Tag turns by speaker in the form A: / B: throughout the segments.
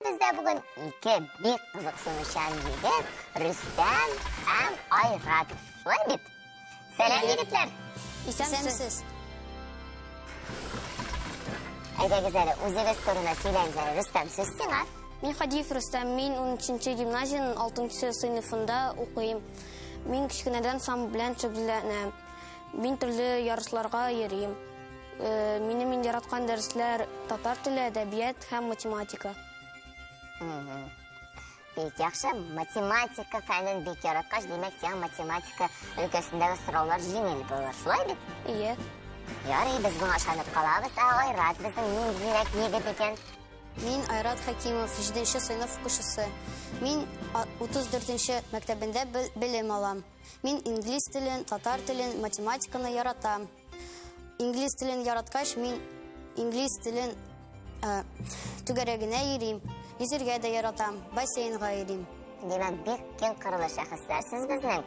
A: Bizde bugün iki bek kızıksınışan yigit, Rüstem hem Ayrat. Şulay bit. Selam yigitler.
B: İsemsiz.
A: Aydagizari, o'zingiz turuna söylengizlar. Rüstem, siz siңа?
B: Мен Хадиев Рустам, мен 13-нче гимназияның 6-нчы сыйныфында укыйм. Мен кичкенәдән сам белән шөгыльләнәм. Мин төрле ярышларга йөрим. Минем яраткан дәресләр татар теле, әдәбият һәм математика.
A: Бек яхшы, математика фәнен бек яраткач, демәк сиңа математика өлкәсендәге сораулар җиңел булыр. Шулай бит?
B: Ие.
A: Ярый, biz буңа ышанып калабыз. Айрат безнең ниндирәк егет икән?
B: Мин Айрат Хакимов, 7-нче сыйныф укучысы. Мин 34-нче мәктәбендә белем алам. Мин инглиз телен, татар телен, математиканы яратам. Инглиз телен яраткач, мин инглиз телен түгәрәгенә йөрим. Йөзәргә дә яратам, бассейнга йөрим.
A: Демәк, бик киң кырлы шәхесләр сез безнең.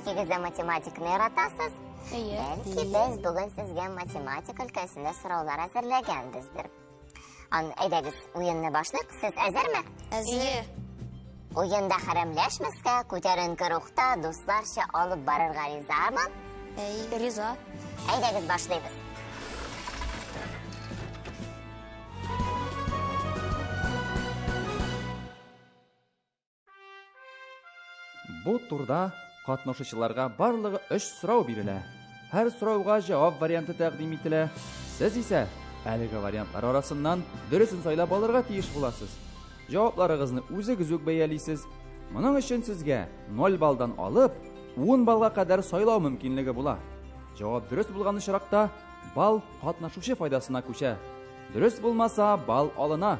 A: Икегез дә математиканы яратасыз. Бәлки без бүген сезгә математика өлкәсендә сораулар әзерләгәнбездер. Әйдәгез, уенны башлыйк. Сез әзерме?
B: Әзер.
A: Уенда хәрәмләшмәскә, күтәренке рухта дусларча алып барырга ризамы?
B: Риза.
A: Әйдәгез, башлыйбыз.
C: Бу турда катнашучыларга барлыгы 3 сорау бирелә. Һәр сорауга җавап варианты тәкъдим ителә. Сез исә әлеге вариантлар арасыннан дөресен сайлап алырга тиеш буласыз. Җавапларыгызны үзегез үк бәялисез. Моның өчен сезгә 0 балдан алып 10 балга кадәр сайлау мөмкинлеге була. Җавап дөрес булган очракта бал катнашучы файдасына күчә. Дөрес булмаса бал алына.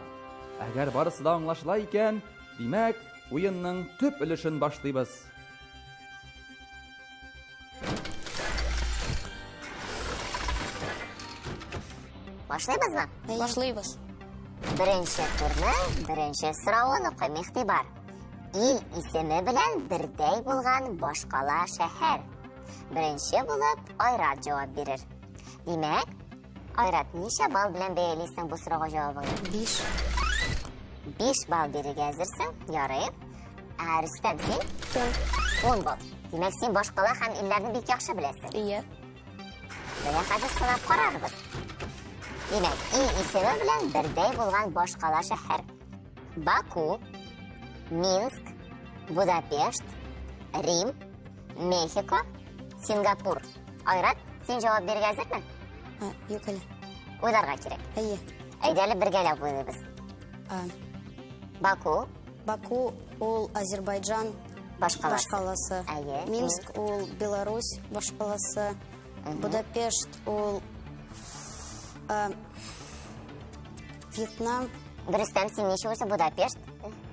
C: Әгәр барысы да аңлашыла икән, димәк, уенның төп өлешен башлыйбыз.
A: Башлыйбызмы?
B: Башлыйбыз.
A: Беренче турның беренче соравын укыйм, игътибар. Ил исеме белән бердәй булган башкала шәһәр. Беренче булып Айрат җавап бирер. Димәк, Айрат, ничә балл белән бәялисең бу сорауга җавабыңны?
B: 5.
A: 5 балл бирергә әзерсең? Ярый. Рөстәм, син? 10 балл. Димәк, син башкала һәм илләрне бик яхшы беләсең.
B: Ие.
A: Менә хәзер сынап карарбыз. Димәк, ил исеме белән бердәй булган башкала шәһәр. Баку, Минск, Будапешт, Рим, Мехико, Сингапур. Айрат, син җавап бирергә әзерме?
B: Юк әле.
A: Уйларга кирәк.
B: Ие.
A: Әйдәле бергәләп уйлыйбыз. Баку,
B: Баку ул Азербайджан башкаласы. Минск ул Беларусь башкаласы. Будапешт ул Вьетнам.
A: Рөстәм, син ничә булса Будапешт?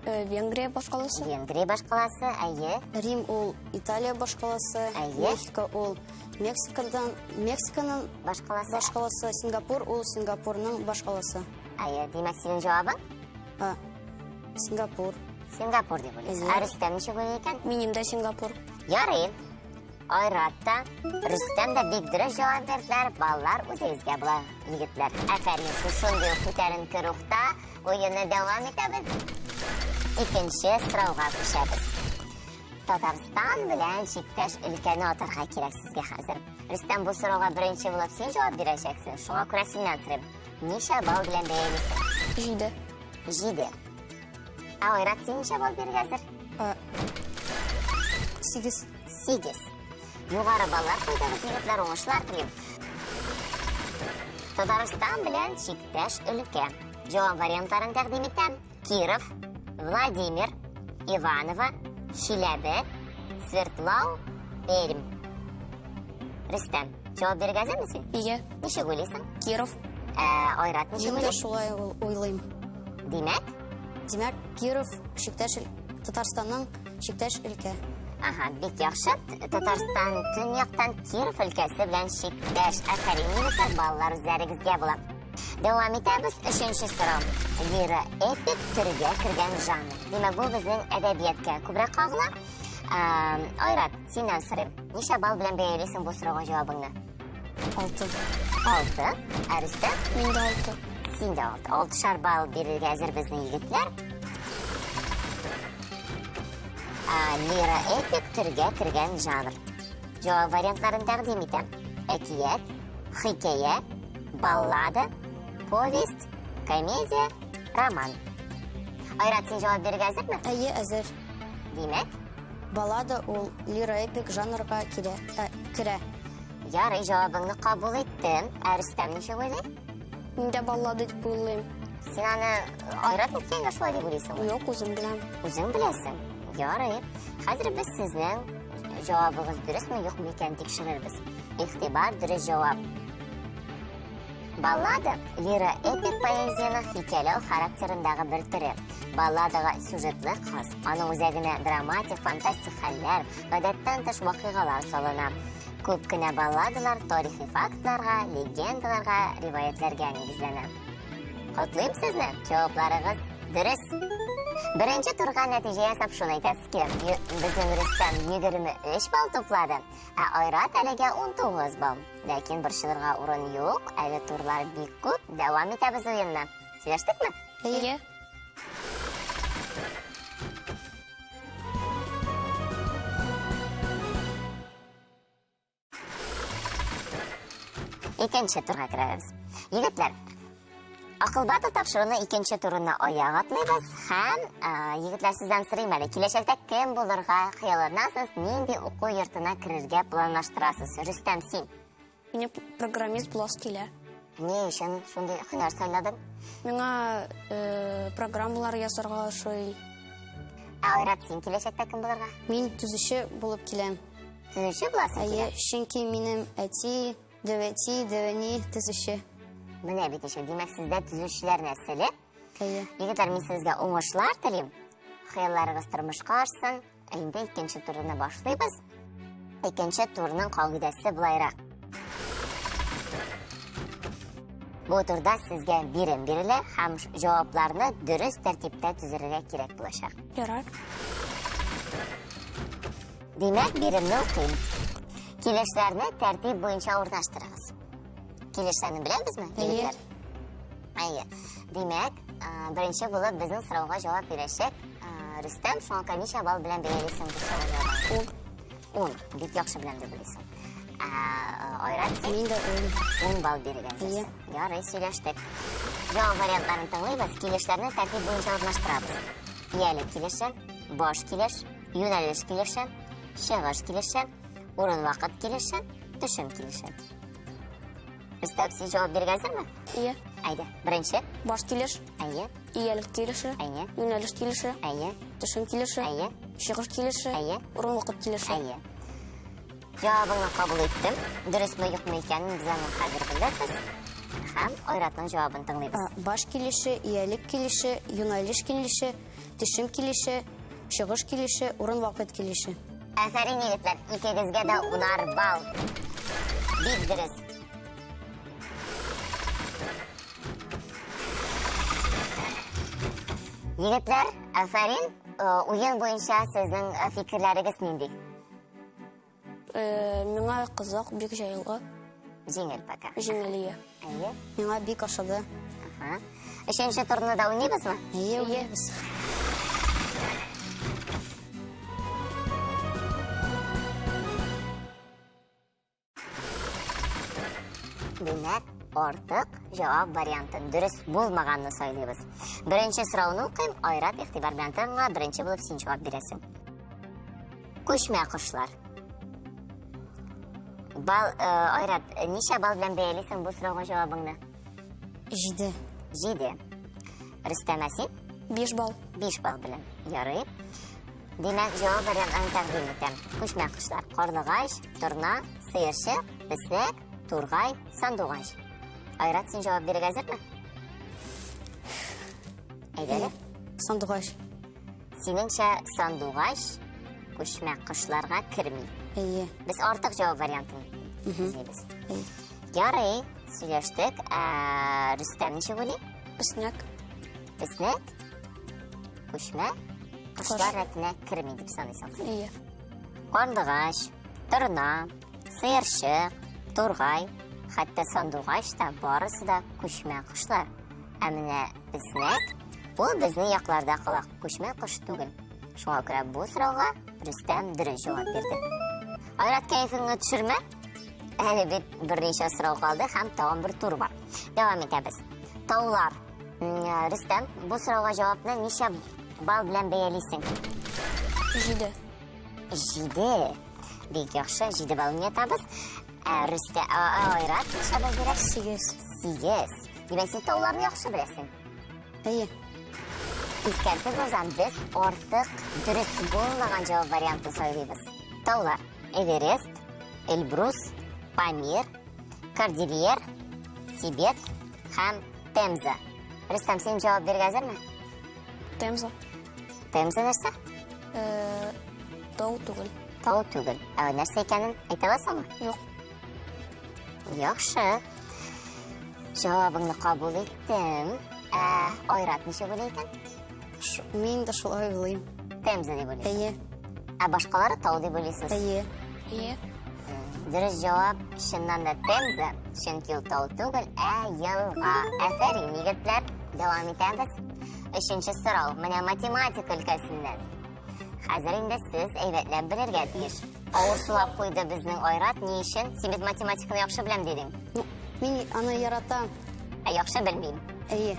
B: Венгрия башкаласы.
A: Венгрия башкаласы, әйе.
B: Рим ул Италия башкаласы. Мехико ул Мексиканың башкаласы. Сингапур ул Сингапурның башкаласы.
A: Әйе, димәк, синең җавабың?
B: Сингапур.
A: Сингапур дип уйлыйсың. Рөстәм ничә уйлый икән?
B: Минем дә Сингапур.
A: Ярый. Айрат та, Рөстәм дә бик дөрес җавап бирделәр. Баллар үзегезгә була, егетләр. Әфәрин, шундый күтәренке рухта уенны дәвам итәбез. Икенче сорауга күчәбез. Татарстан белән чиктәш өлкәне атарга кирәк сезгә хәзер. Рөстәм, бу сорауга беренче булып син җавап бирәчәксең. Шуңа күрә синнән сорыйм. Ничә балл белән бәялисең?
B: 7.
A: 7. Айрат, син ничә балл бирергә әзер?
B: 8.
A: 8. Югары баллар куйдыгыз, егетләр, уңышлар телим. Татарстан белән чиктәш өлкә. Җавап вариантларын тәкъдим итәм. Киров, Владимир, Иваново, Шиләбе, Свердлау, Пермь. Рөстәм, җавап бирергә әзерме син?
B: Ие.
A: Ничек уйлыйсың?
B: Киров.
A: Айрат, ничек
B: Мин дә
A: уйлый?
B: шулай уйлыйм.
A: Димәк?
B: Димәк, Киров Татарстанның чиктәш өлкә.
A: Бик яхшы. Татарстан төньяктан Киров өлкәсе белән чиктәш. Әфәрин, егетләр, баллар үзләрегезгә була. Дәвам итәбез. 3нче сорау. Лира эпик төргә кергән жанр. Димәк, бу безнең әдәбиятка күбрәк кагыла. Айрат, синнән сорыйм. Ничә балл белән бәялисең бу сорауга җавабыңны?
B: 6.
A: 6. Рөстәм?
B: Мин дә 6.
A: Син дә 6. 6 балл бирергә әзер безнең егетләр. лира-эпик түргә кергән жанр. Җавап вариантларын тәкъдим итәм. Әкият, хикәя, баллада, повесть, комедия, роман. Айрат, син җавап бирергә әзерме?
B: Әйе, әзер.
A: Димәк,
B: Баллада ул лира-эпик жанрга керә.
A: ярый, җавабыңны кабул иттем. Ә Рөстәм ничек уйлый?
B: Мин дә баллада дип уйлыйм.
A: Син аны Айрат әйткәнгә шулай дип уйлыйсың.
B: Юк, үзем беләм.
A: Үзең беләсең. Ярый. Хәзер без сезнең җавабыгыз дөресме, юкмы икән тикшерербез. Игътибар, дөрес җавап. Баллада лира-эпик поэзияның хикәйләү характерындагы бер төре. Балладага сюжетлы хас, аның үзәгенә драматик, фантастик хәлләр, гадәттән тыш вакыйгалар салына. Күп кенә балладалар тарихи фактларга, легендаларга, риваятләргә нигезләнә. Котлыйм сезне, җавапларыгыз дөрес. Беренче турга нәтиҗә ясап шуны әйтәсез ки, безнең Рөстәм 23 балл туплады, ә Айрат әлегә 19 балл. Ләкин борчылырга урын юк, әле турлар бик күп, дәвам итәбез уенны. Сөйләштекме?
B: Әйе.
A: Икенче турга керәбез. Егетләр, акылбаты тапшыруны икенче турына аяк атлыйбыз һәм егетләр сездән сорыйм әле, киләчәктә кем булырга хыялланасыз, нинди уку йортына керергә планлаштырасыз? Рөстәм, син
B: Мине программист буласы килә.
A: ни өчен шундый һөнәр сайладың?
B: Миңа программалар ясарга ошый.
A: Ә Айрат, син киләчәктә кем булырга?
B: Мин түзүче булып киләм.
A: Төзүче буласың
B: Әйе,
A: килә.
B: чөнки минем әти, дәвәни түзүче.
A: Менә бит ишек, димәк сездә төзүчеләр нәселе.
B: Әйе.
A: Егетләр, мин сезгә уңышлар телим. Хыялларыгыз тормышка ашсын. Инде икенче турны башлыйбыз. Икенче турның кагыйдәсе булайрак. Бу турда сезгә бирем бирелә һәм җавапларны дөрес тәртиптә төзергә кирәк булачак.
B: Ярар.
A: Димәк, биремне укыйм. Килешләрне тәртип буенча урнаштырыгыз. Килешләрне беләбезме?
B: Әйе.
A: Әйе. Димәк, беренче булып безнең сорауга җавап бирәчәк Рөстәм, шуңа ничә балл белән бәялисең бу сорауга? 10. Бик яхшы белән дип белисең. Айрат,
B: Мин дә
A: 10 балл биргәнсез. Ярый, сөйләштек. Җавап вариантларын тыңлыйбыз, килешләрне тәртип буенча урнаштырабыз. Иялек килеше, баш килеш, юнәлеш килеше, чыгыш килеше, урын вакыт килеше, төшем килеше. Рөстәм, син җавап биргәнсезме?
B: Әйе.
A: Әйдә, беренче.
B: Баш килеш,
A: Әйе,
B: иялек килеше,
A: әйе,
B: юнәлеш килеше,
A: әйе,
B: төшем килеше,
A: әйе,
B: чыгыш килеше,
A: әйе,
B: урын вакыт килеше.
A: әйе. Җавабыңны кабул иттем. Дөресме, юкмы икәнен без аны хәзер белербез. Һәм Айратның җавабын тыңлыйбыз.
B: Баш килеше, иялек килеше, юнәлеш килеше, төшем килеше, чыгыш килеше, урын вакыт килеше.
A: Афәрин, егетләр, икегезгә дә 10 балл. Бик дөрес. Егетләр, афәрин, уен буенча сезнең фикерләрегез нинди?
B: Миңа кызык, бик җайлы,
A: Җиңел пока.
B: җиңелие.
A: Әйе.
B: Миңа бик ошады.
A: Өченче турны да уйныйбызмы?
B: Әйе, уйнайбыз.
A: Димәк, артык җавап вариантын дөрес булмаганны сайлыйбыз. Беренче сорауны укыйм, Айрат, игътибар белән тыңла, беренче булып син җавап бирәсең. Күчмә кошлар. Айрат, ничә балл белән бәялисең бу сорауга җавабыңны?
B: 7.
A: 7. Рөстәм, син?
B: 5 балл.
A: 5 балл белән. Ярый. Димәк, җавап вариантын тәкъдим итәм. Күчмә кошлар: карлыгач, торна, сыерчык, беснәк, тургай, сандугач. Айрат, син җавап бирергә әзерме? Әйдәле.
B: Сандугач.
A: Синеңчә, сандугач күчмә кошларга керми.
B: Әйе.
A: Без артык җавап вариантын эзлибез. Ярый, сөйләштек. Рөстәм ничек уйлый?
B: Беснәк.
A: Беснәк күчмә кошлар рәтенә керми дип саныйсың.
B: Әйе.
A: Карлыгач, торна, сыерчык, тургай, хәтта сандугач та барысы да күчмә кошлар. Ә менә беснәк ул безнең якларда кала, күчмә кош түгел. Шуңа күрә бу сорауга Рүстәм дөрес җавап бирде. Айрат, кәефеңне төшермә. Әле бит берничә сорау калды һәм тагын бер тур бар. Дәвам итәбез. Таулар. Рүстәм, бу сорауга җавапны ничә балл белән бәялисең?
B: 7.
A: 7. Бик яхшы, 7 балл уятабыз. Рүстәм, Айрат ничә балл бирә?
B: 8.
A: 8. Димәк, син тауларны яхшы беләсең.
B: Әйе.
A: Искәртеп узам, без артык дөрес булмаган җавап вариантын сайлыйбыз. Таулар: Эверест, Эльбрус, Памир, Кордильер, Тибет һәм Темза. Рөстәм, син җавап бирергә әзерме?
B: Темза.
A: Темза нәрсә?
B: Тау түгел.
A: Тау түгел. Нәрсә икәнен әйтә аласыңмы?
B: Юк.
A: Яхшы. Җавабыңны кабул иттем. Айрат ничә була икән?
B: Мин дә шулай уйлыйм.
A: Темза дип уйлыйсың.
B: Әйе.
A: Башкалары тау дип уйлыйсыз.
B: Әйе. Әйе.
A: Дөрес җавап чыннан да Темза, чөнки ул тау түгел, елга. Афәрин, егетләр, дәвам итәбез. 3нче сорау, менә математика өлкәсеннән. Хәзер инде сез әйбәтләп белергә тиеш. Авыр сулап куйды безнең Айрат, ни өчен? Син бит математиканы яхшы беләм дидең.
B: Мин аны яратам.
A: Яхшы белмим.
B: Әйе.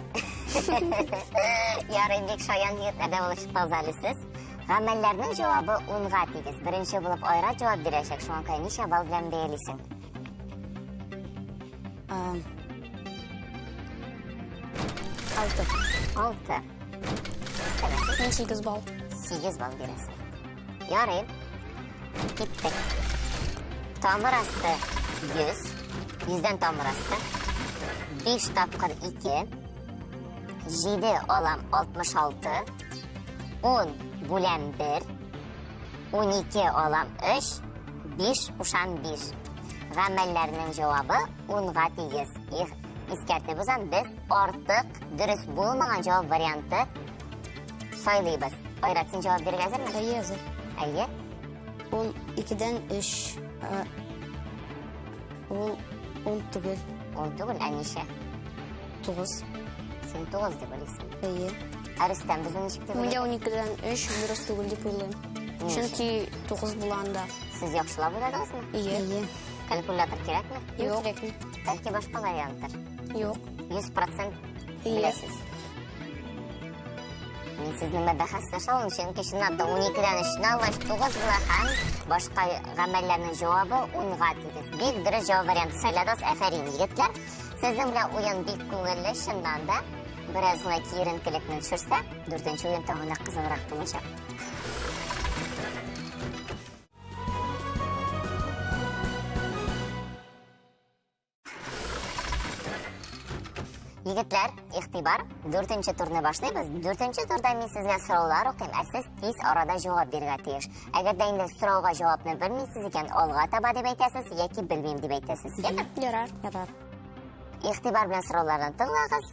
A: Ярый, бик шаян егетләрдә булып чыктыгыз әле сез. Гамәлләрнең җавабы 10-га тигез. Беренче булып Айрат җавап бирәчәк. Шуңа күрә ничә балл белән бәялисең?
B: 6.
A: 6.
B: Мин 8 балл.
A: 8 балл бирәсең. Ярый. Киттек. Тамыр асты 100. 100дән тамыр асты. 5 тапкыр 2. 7 алам 66. 10 бүләм 1. 12 алам 3. 5 ушан 5. Гамәлләрнең җавабы 10-га тигез. Искәртеп узам, без артык дөрес булмаган җавап варианты сайлыйбыз. Айрат, син җавап бирергә әзерме?
B: Әйе, әзер.
A: Әйе.
B: 12дән 3. Ул 10 түгел.
A: 10 түгел, ничә?
B: 9.
A: Син 9 дип уйлыйсың.
B: Әйе.
A: Рөстәм, безнең ничек дип
B: Мин дә
A: уйлыйсың?
B: 12дән 3 дөрес түгел дип уйлыйм. Чөнки 9 булганда.
A: Сез яхшылап уйладыгызмы?
B: Әйе.
A: Калькулятор кирәкме?
B: Юк.
A: Бәлки башка варианттыр.
B: Юк.
A: 100%
B: Әйе.
A: беләсез. Мин сезнең бәхәсләшәм, чөнки чыннан да 12дән 3-не алгач 9 була һәм башка гамәлләрнең җавабы 10-га тигез. Бик дөрес җавап варианты сайладыгыз. Афәрин, егетләр. Сезнең белән уен бик күңелле, чыннан да. Бераз гына киеренкелекне төшерсә, 4нче уен тагын кызыграк булачак. Егетләр, игътибар, 4нче турны башлыйбыз. 4нче турда мин сезгә сораулар укыйм, сез тиз арада җавап бирергә тиеш. Әгәр дә инде сорауга җавапны белмисез икән, алга таба дип әйтәсез яки белмим дип әйтәсез.
B: Ярар. Ярар.
A: Игътибар белән сорауларны тыңлагыз.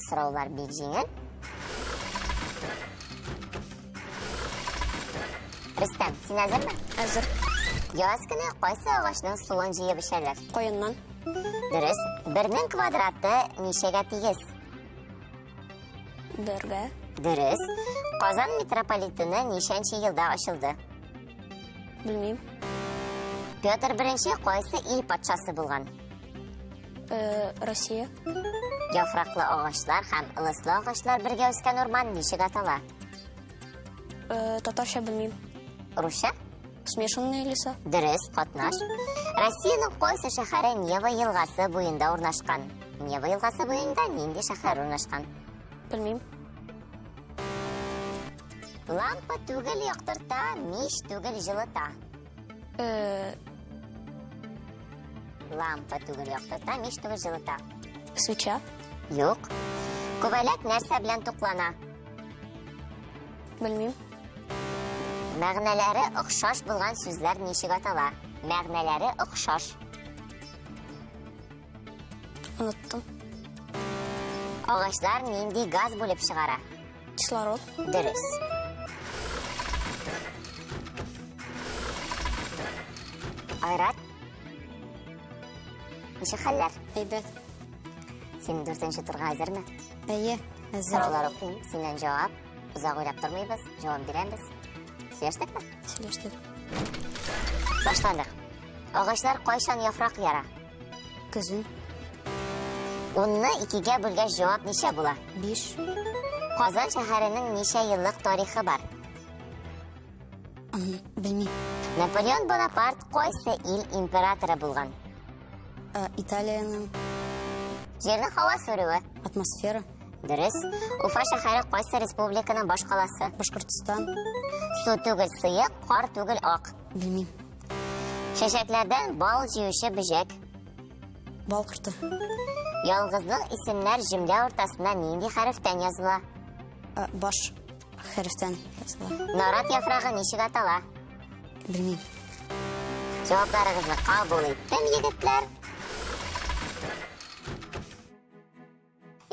A: Сораулар бик җиңел. Рөстәм, син әзерме?
B: Әзер.
A: Яз көне кайсы агачның суын җыеп эчәләр?
B: Каеннан.
A: Дөрес. 1-нең квадраты ничәгә тигез?
B: 1-гә.
A: Дөрес. Казан метрополитены ничәнче елда ачылды?
B: Белмим.
A: Петр I кайсы ил патшасы булган?
B: Россия.
A: Яфраклы агачлар һәм ылыслы агачлар бергә үскән урман ничек атала?
B: Татарча белмим.
A: Русча?
B: Смешанные леса.
A: Дөрес, катнаш. Россиянең кайсы шәһәре Нева елгасы буенда урнашкан? Нева елгасы буенда нинди шәһәр урнашкан?
B: Белмим.
A: Лампа түгел яктырта, мич түгел җылыта. Лампа түгел яктырта, мич түгел җылыта.
B: Свеча.
A: Юк. Күбәләк нәрсә белән туклана?
B: Белмим.
A: Мәгънәләре охшаш булган сүзләр ничек атала? Мәгънәләре охшаш.
B: Оныттым.
A: Агачлар нинди газ булып чыгара?
B: Кислород.
A: Дөрес. Айрат. Ничек хәлләр?
B: Әйбәт.
A: Син 4нче турга әзерме?
B: Әйе. Әзер.
A: Сораулар укыйм, синнән җавап. Узак уйлап тормыйбыз, җавап бирәбез. Сөйләштекме?
B: Сөйлештік.
A: Башландык. Агачлар кайчан яфрак яра?
B: Көзін.
A: 10-ны 2-гә бүлгәч җавап ничә була?
B: 5.
A: Казан шәһәренең ничә еллык тарихы бар?
B: Білмейм.
A: Наполеон Бонапарт кайсы ил императоры булган?
B: Италияның
A: Җирнең һава сөруе.
B: атмосфера.
A: Дөрес. Уфа шәһәре кайсы республиканың баш каласы?
B: Башкортстан.
A: Су түгел сыек, кар түгел ак.
B: Білмейм.
A: Чәчәкләрдән бал җыючы бөҗәк.
B: Бал корты.
A: Ялгызлык исемнәр җөмлә уртасында нинди хәрефтән языла?
B: Баш хәрефтән языла.
A: Нарат яфрагы ничек атала?
B: Білмейм.
A: Җавапларыгызны кабул иттем, егетләр.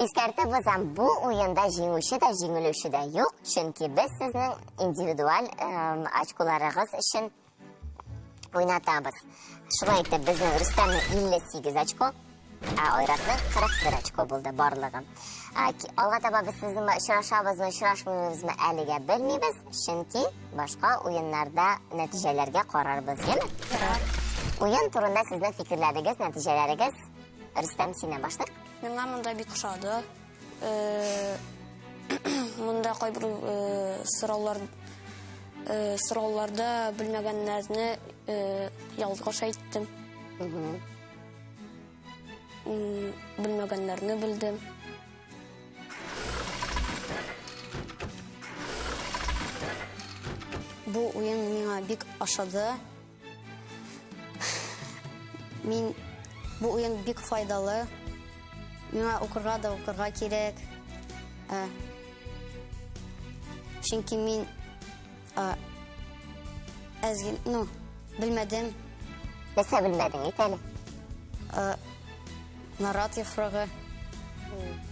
A: Искәртеп узам, бу уенда җиңүче дә, җиңелүче дә юк, чөнки без сезнең индивидуаль очколарыгыз өчен уйнатабыз. Шулай итеп, безнең Рөстәмнең 58 очко, Айратның 41 очко булды барлыгы. Алга таба без сезнең очрашабызмы, очрашмыйбызмы әлегә белмибез, чөнки башка уеннарда нәтиҗәләргә карарбыз, яме? Уен турында сезнең фикерләрегез, нәтиҗәләрегез. Рөстәм, синнән башлыйк.
B: Миңа монда бик ошады. Монда кайбер сорауларда белмәгәннәрне ялгыш әйттем. Белмәгәннәрне белдем. Бу уен миңа бик ошады. Бу уен бик файдалы. Миңа укырга кирәк. Чөнки мин белмәдем.
A: Нәрсә белмәдең, әйт әле.
B: Нарат яфрагы.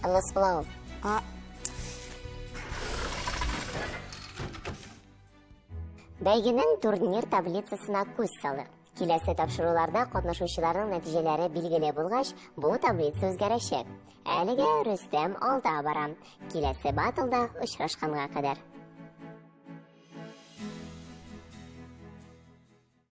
A: Алласплау. Бәйгенең турнир таблицасына күз салык. Киләсе тапшыруларда катнашучыларның нәтиҗәләре билгеле булгач, бу таблица үзгәрәчәк. Әлегә Рөстәм алда бара. Киләсе батлда очрашканга кадәр.